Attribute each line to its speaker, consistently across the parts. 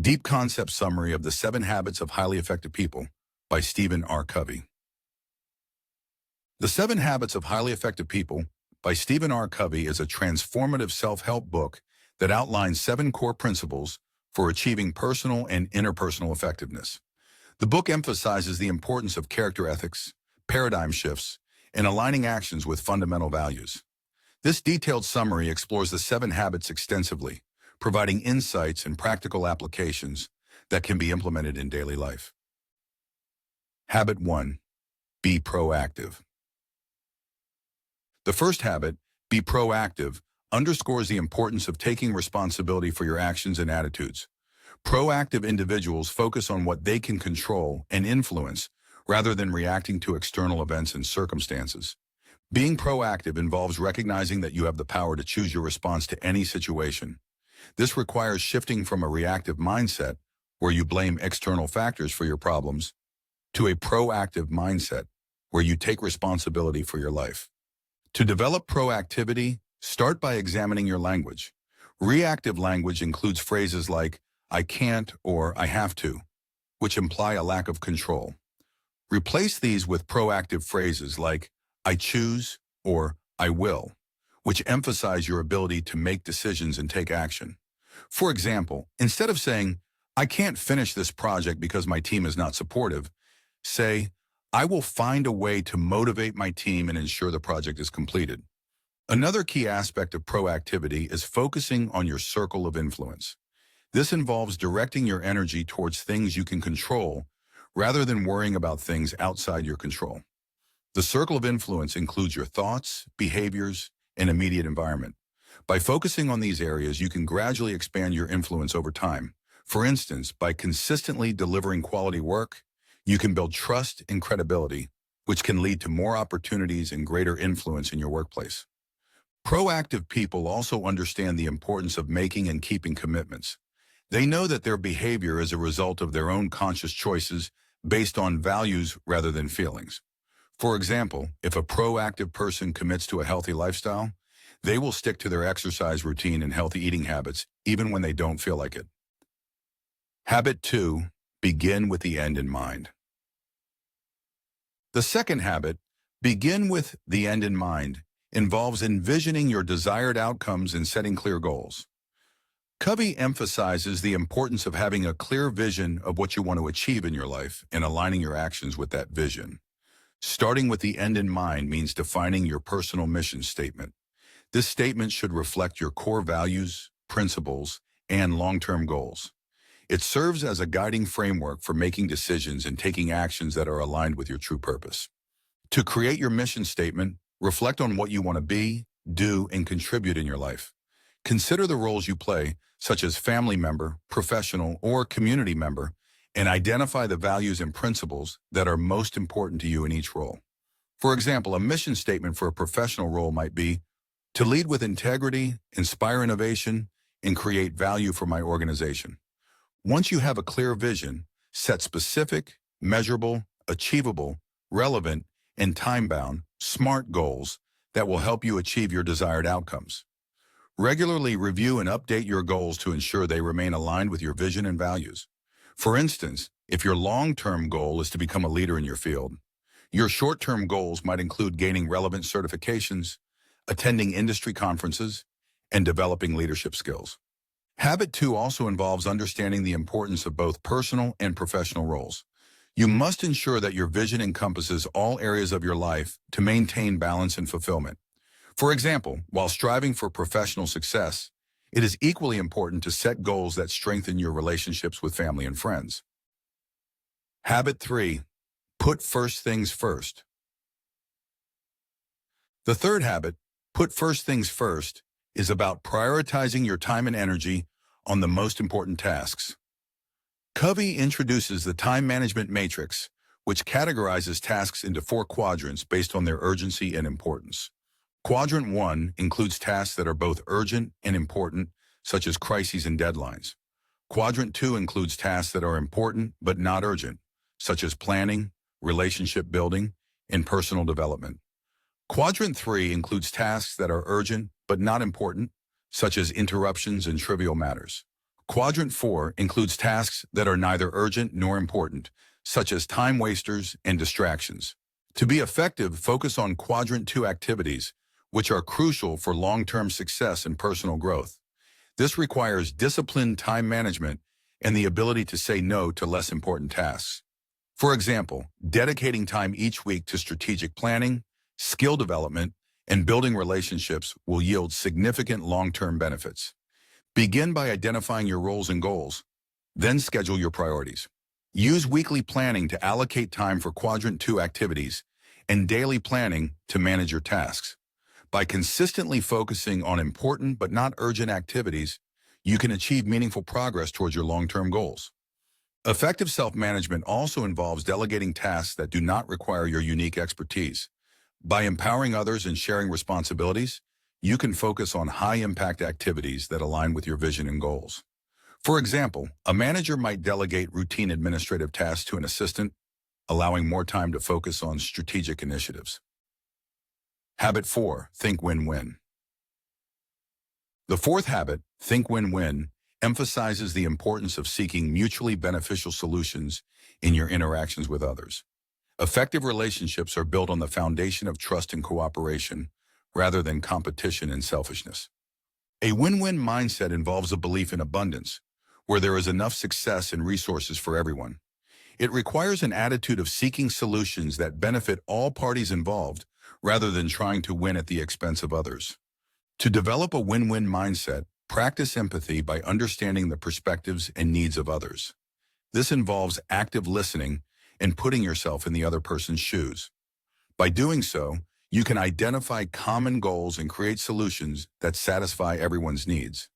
Speaker 1: Deep Concept Summary of the 7 Habits of Highly Effective People by Stephen R. Covey. The 7 Habits of Highly Effective People by Stephen R. Covey is a transformative self-help book that outlines 7 core principles for achieving personal and interpersonal effectiveness. The book emphasizes the importance of character ethics, paradigm shifts, and aligning actions with fundamental values. This detailed summary explores the 7 habits extensively, providing insights and practical applications that can be implemented in daily life. Habit 1. Be proactive. The first habit, be proactive, underscores the importance of taking responsibility for your actions and attitudes. Proactive individuals focus on what they can control and influence rather than reacting to external events and circumstances. Being proactive involves recognizing that you have the power to choose your response to any situation. This requires shifting from a reactive mindset, where you blame external factors for your problems, to a proactive mindset, where you take responsibility for your life. To develop proactivity, start by examining your language. Reactive language includes phrases like, "I can't" or "I have to," which imply a lack of control. Replace these with proactive phrases like, "I choose" or "I will," which emphasize your ability to make decisions and take action. For example, instead of saying, "I can't finish this project because my team is not supportive," say, "I will find a way to motivate my team and ensure the project is completed." Another key aspect of proactivity is focusing on your circle of influence. This involves directing your energy towards things you can control rather than worrying about things outside your control. The circle of influence includes your thoughts, behaviors, and immediate environment. By focusing on these areas, you can gradually expand your influence over time. For instance, by consistently delivering quality work, you can build trust and credibility, which can lead to more opportunities and greater influence in your workplace. Proactive people also understand the importance of making and keeping commitments. They know that their behavior is a result of their own conscious choices based on values rather than feelings. For example, if a proactive person commits to a healthy lifestyle, they will stick to their exercise routine and healthy eating habits even when they don't feel like it. Habit 2. Begin with the end in mind. The second habit, begin with the end in mind, involves envisioning your desired outcomes and setting clear goals. Covey emphasizes the importance of having a clear vision of what you want to achieve in your life and aligning your actions with that vision. Starting with the end in mind means defining your personal mission statement. This statement should reflect your core values, principles, and long-term goals. It serves as a guiding framework for making decisions and taking actions that are aligned with your true purpose. To create your mission statement, reflect on what you want to be, do, and contribute in your life. Consider the roles you play, such as family member, professional, or community member, and identify the values and principles that are most important to you in each role. For example, a mission statement for a professional role might be to lead with integrity, inspire innovation, and create value for my organization. Once you have a clear vision, set specific, measurable, achievable, relevant, and time-bound, SMART goals that will help you achieve your desired outcomes. Regularly review and update your goals to ensure they remain aligned with your vision and values. For instance, if your long-term goal is to become a leader in your field, your short-term goals might include gaining relevant certifications, attending industry conferences, and developing leadership skills. Habit 2 also involves understanding the importance of both personal and professional roles. You must ensure that your vision encompasses all areas of your life to maintain balance and fulfillment. For example, while striving for professional success, it is equally important to set goals that strengthen your relationships with family and friends. Habit 3. Put first things first. The third habit, put first things first, is about prioritizing your time and energy on the most important tasks. Covey introduces the time management matrix, which categorizes tasks into 4 quadrants based on their urgency and importance. Quadrant 1 includes tasks that are both urgent and important, such as crises and deadlines. Quadrant 2 includes tasks that are important but not urgent, such as planning, relationship building, and personal development. Quadrant 3 includes tasks that are urgent but not important, such as interruptions and trivial matters. Quadrant 4 includes tasks that are neither urgent nor important, such as time wasters and distractions. To be effective, focus on Quadrant 2 activities, which are crucial for long-term success and personal growth. This requires disciplined time management and the ability to say no to less important tasks. For example, dedicating time each week to strategic planning, skill development, and building relationships will yield significant long-term benefits. Begin by identifying your roles and goals, then schedule your priorities. Use weekly planning to allocate time for Quadrant 2 activities and daily planning to manage your tasks. By consistently focusing on important but not urgent activities, you can achieve meaningful progress towards your long-term goals. Effective self-management also involves delegating tasks that do not require your unique expertise. By empowering others and sharing responsibilities, you can focus on high-impact activities that align with your vision and goals. For example, a manager might delegate routine administrative tasks to an assistant, allowing more time to focus on strategic initiatives. Habit 4, think win-win. The fourth habit, think win-win, emphasizes the importance of seeking mutually beneficial solutions in your interactions with others. Effective relationships are built on the foundation of trust and cooperation, rather than competition and selfishness. A win-win mindset involves a belief in abundance, where there is enough success and resources for everyone. It requires an attitude of seeking solutions that benefit all parties involved, rather than trying to win at the expense of others. To develop a win-win mindset, practice empathy by understanding the perspectives and needs of others. This involves active listening and putting yourself in the other person's shoes. By doing so, you can identify common goals and create solutions that satisfy everyone's needs.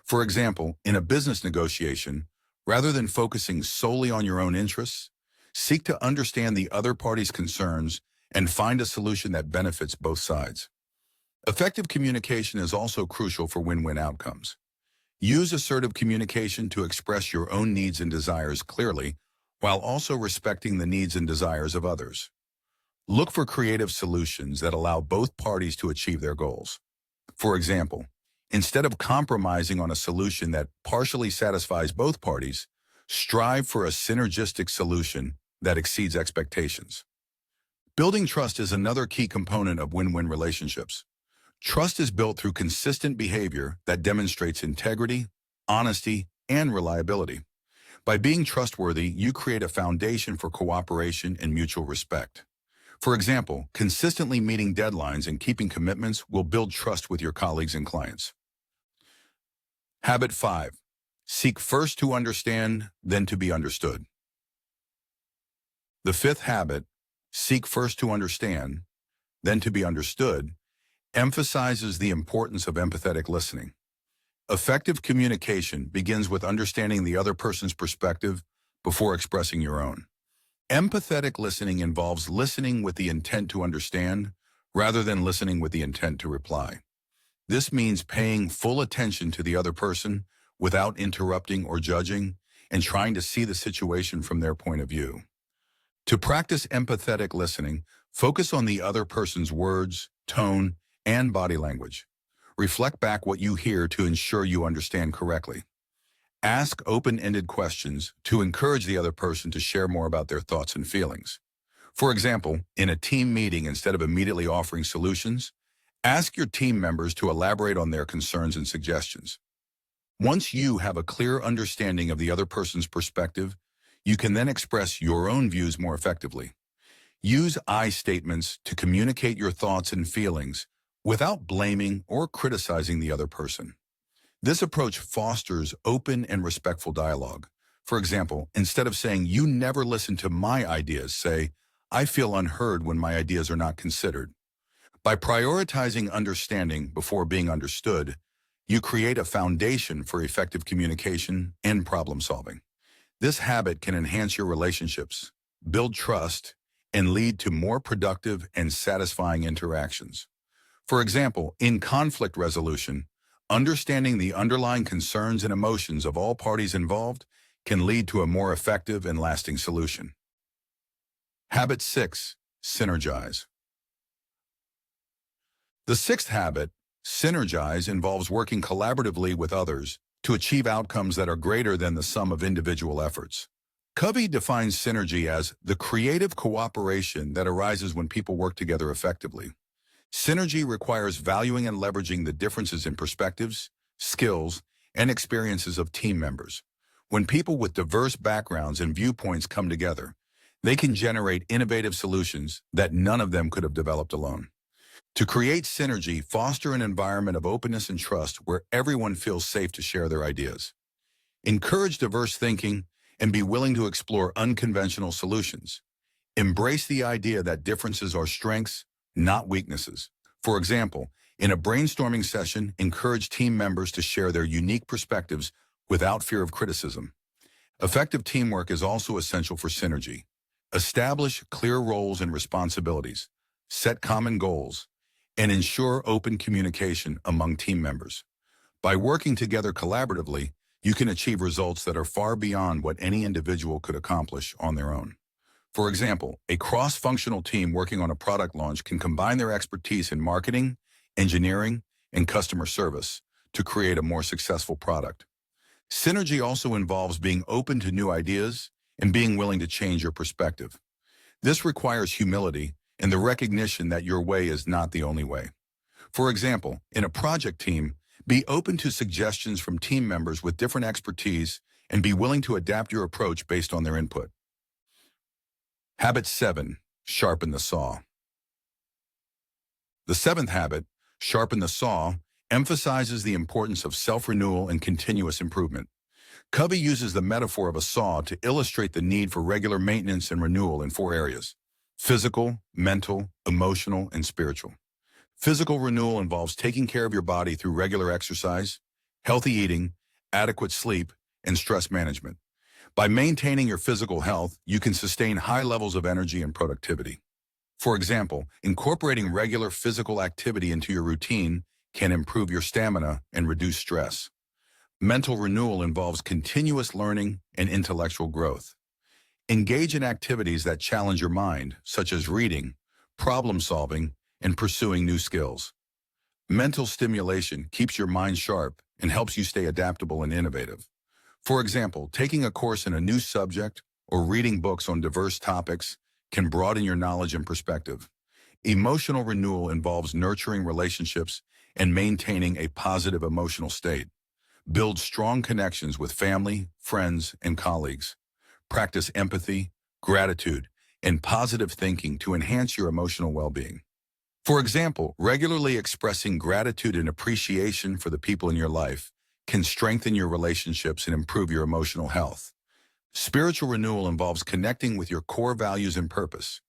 Speaker 1: For example, in a business negotiation, rather than focusing solely on your own interests, seek to understand the other party's concerns and find a solution that benefits both sides. Effective communication is also crucial for win-win outcomes. Use assertive communication to express your own needs and desires clearly, while also respecting the needs and desires of others. Look for creative solutions that allow both parties to achieve their goals. For example, instead of compromising on a solution that partially satisfies both parties, strive for a synergistic solution that exceeds expectations. Building trust is another key component of win-win relationships. Trust is built through consistent behavior that demonstrates integrity, honesty, and reliability. By being trustworthy, you create a foundation for cooperation and mutual respect. For example, consistently meeting deadlines and keeping commitments will build trust with your colleagues and clients. Habit 5. Seek first to understand, then to be understood. The fifth habit, seek first to understand, then to be understood, emphasizes the importance of empathetic listening. Effective communication begins with understanding the other person's perspective before expressing your own. Empathetic listening involves listening with the intent to understand, rather than listening with the intent to reply. This means paying full attention to the other person without interrupting or judging, and trying to see the situation from their point of view. To practice empathetic listening, focus on the other person's words, tone, and body language. Reflect back what you hear to ensure you understand correctly. Ask open-ended questions to encourage the other person to share more about their thoughts and feelings. For example, in a team meeting, instead of immediately offering solutions, ask your team members to elaborate on their concerns and suggestions. Once you have a clear understanding of the other person's perspective, you can then express your own views more effectively. Use I statements to communicate your thoughts and feelings without blaming or criticizing the other person. This approach fosters open and respectful dialogue. For example, instead of saying, "You never listen to my ideas," say, "I feel unheard when my ideas are not considered." By prioritizing understanding before being understood, you create a foundation for effective communication and problem solving. This habit can enhance your relationships, build trust, and lead to more productive and satisfying interactions. For example, in conflict resolution, understanding the underlying concerns and emotions of all parties involved can lead to a more effective and lasting solution. Habit 6. Synergize. The sixth habit, Synergize, involves working collaboratively with others to achieve outcomes that are greater than the sum of individual efforts. Covey defines synergy as the creative cooperation that arises when people work together effectively. Synergy requires valuing and leveraging the differences in perspectives, skills, and experiences of team members. When people with diverse backgrounds and viewpoints come together, they can generate innovative solutions that none of them could have developed alone. To create synergy, foster an environment of openness and trust where everyone feels safe to share their ideas. Encourage diverse thinking and be willing to explore unconventional solutions. Embrace the idea that differences are strengths, not weaknesses. For example, in a brainstorming session, encourage team members to share their unique perspectives without fear of criticism. Effective teamwork is also essential for synergy. Establish clear roles and responsibilities, set common goals, and ensure open communication among team members. By working together collaboratively, you can achieve results that are far beyond what any individual could accomplish on their own. For example, a cross-functional team working on a product launch can combine their expertise in marketing, engineering, and customer service to create a more successful product. Synergy also involves being open to new ideas and being willing to change your perspective. This requires humility and the recognition that your way is not the only way. For example, in a project team, be open to suggestions from team members with different expertise and be willing to adapt your approach based on their input. Habit 7. Sharpen the saw. The seventh habit, sharpen the saw, emphasizes the importance of self-renewal and continuous improvement. Covey uses the metaphor of a saw to illustrate the need for regular maintenance and renewal in 4 areas: physical, mental, emotional, and spiritual. Physical renewal involves taking care of your body through regular exercise, healthy eating, adequate sleep, and stress management. By maintaining your physical health, you can sustain high levels of energy and productivity. For example, incorporating regular physical activity into your routine can improve your stamina and reduce stress. Mental renewal involves continuous learning and intellectual growth. Engage in activities that challenge your mind, such as reading, problem solving, and pursuing new skills. Mental stimulation keeps your mind sharp and helps you stay adaptable and innovative. For example, taking a course in a new subject or reading books on diverse topics can broaden your knowledge and perspective. Emotional renewal involves nurturing relationships and maintaining a positive emotional state. Build strong connections with family, friends, and colleagues. Practice empathy, gratitude, and positive thinking to enhance your emotional well-being. For example, regularly expressing gratitude and appreciation for the people in your life can strengthen your relationships and improve your emotional health. Spiritual renewal involves connecting with your core values and purpose.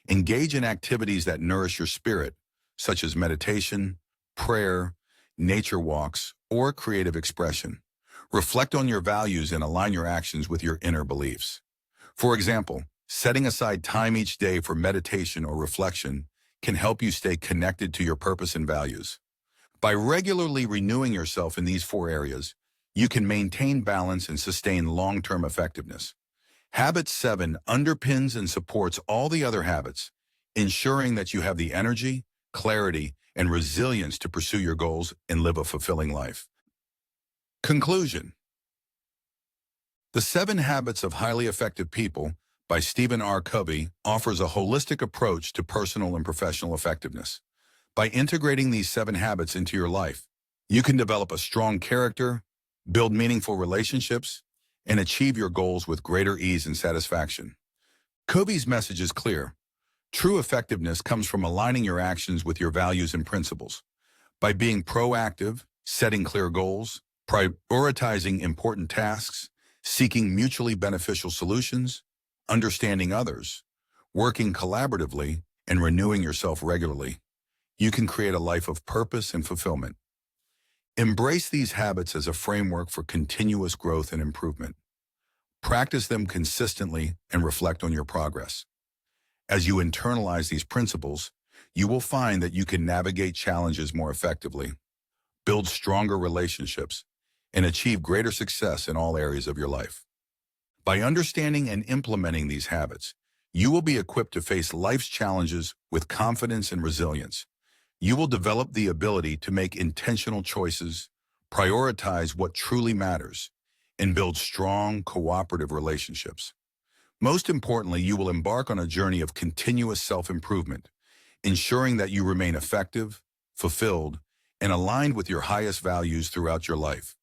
Speaker 1: Engage in activities that nourish your spirit, such as meditation, prayer, nature walks, or creative expression. Reflect on your values and align your actions with your inner beliefs. For example, setting aside time each day for meditation or reflection can help you stay connected to your purpose and values. By regularly renewing yourself in these 4 areas, you can maintain balance and sustain long-term effectiveness. Habit 7 underpins and supports all the other habits, ensuring that you have the energy, clarity, and resilience to pursue your goals and live a fulfilling life. Conclusion. The 7 Habits of Highly Effective People by Stephen R. Covey offers a holistic approach to personal and professional effectiveness. By integrating these 7 habits into your life, you can develop a strong character, build meaningful relationships, and achieve your goals with greater ease and satisfaction. Covey's message is clear. True effectiveness comes from aligning your actions with your values and principles. By being proactive, setting clear goals, prioritizing important tasks, seeking mutually beneficial solutions, understanding others, working collaboratively, and renewing yourself regularly, you can create a life of purpose and fulfillment. Embrace these habits as a framework for continuous growth and improvement. Practice them consistently and reflect on your progress. As you internalize these principles, you will find that you can navigate challenges more effectively, build stronger relationships, and achieve greater success in all areas of your life. By understanding and implementing these habits, you will be equipped to face life's challenges with confidence and resilience. You will develop the ability to make intentional choices, prioritize what truly matters, and build strong, cooperative relationships. Most importantly, you will embark on a journey of continuous self-improvement, ensuring that you remain effective, fulfilled, and aligned with your highest values throughout your life.